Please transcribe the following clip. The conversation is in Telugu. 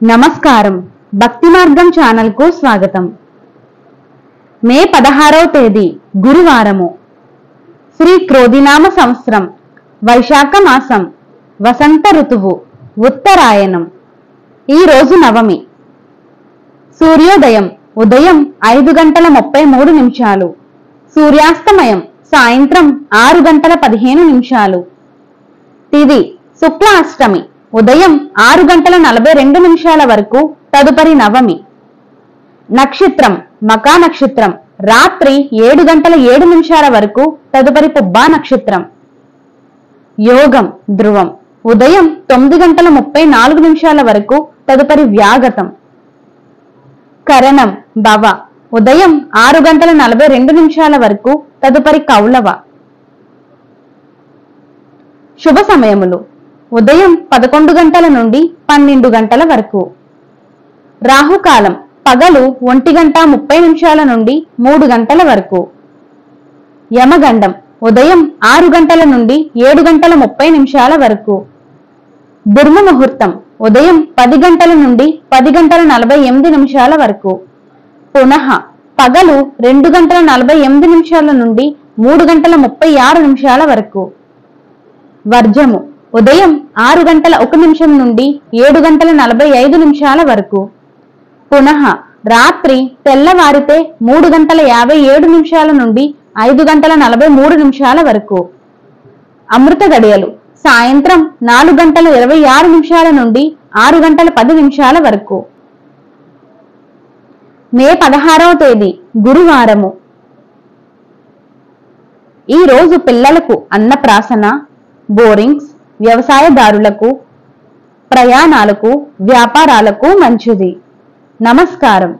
నమస్కారం. భక్తి మార్గం ఛానల్ కు స్వాగతం. మే 16వ తేదీ గురువారము. శ్రీ క్రోధినామ సంవత్సరం, వైశాఖ మాసం, వసంత ఋతువు, ఉత్తరాయణం. ఈ రోజు నవమి. సూర్యోదయం ఉదయం 5:33, సూర్యాస్తమయం సాయంత్రం 6:15. తిథి శుక్ల అష్టమి ఉదయం 6:42 వరకు, తదుపరి నవమి. నక్షత్రం మకా నక్షత్రం రాత్రి 7:07 వరకు, తదుపరి పుబ్బా నక్షత్రం. యోగం ధ్రువం ఉదయం 9:34 వరకు, తదుపరి వ్యాగతం. కరణం భవ ఉదయం 6:42 వరకు, తదుపరి కౌలవ. శుభ సమయములు ఉదయం 11 గంటల నుండి 12 గంటల వరకు. రాహుకాలం పగలు 1:30 నుండి 3 గంటల వరకు. యమగండం ఉదయం 6 గంటల నుండి 7:30 వరకు. దుర్మ ముహూర్తం ఉదయం 10 గంటల నుండి 10:48 వరకు. పునః పగలు 2:48 నుండి 3:36 వరకు. వర్జము ఉదయం 6:01 నుండి 7:45 వరకు. పునః రాత్రి తెల్లవారితే 3:57 నుండి 5:43 వరకు. అమృత గడియలు సాయంత్రం 4:26 నుండి 6:10 వరకు. మే 16వ తేదీ గురువారము. ఈ రోజు పిల్లలకు అన్నప్రాసన, బోరింగ్స్, వ్యవసాయదారులకు, ప్రయాణాలకు, వ్యాపారాలకు మంచిది. నమస్కారం.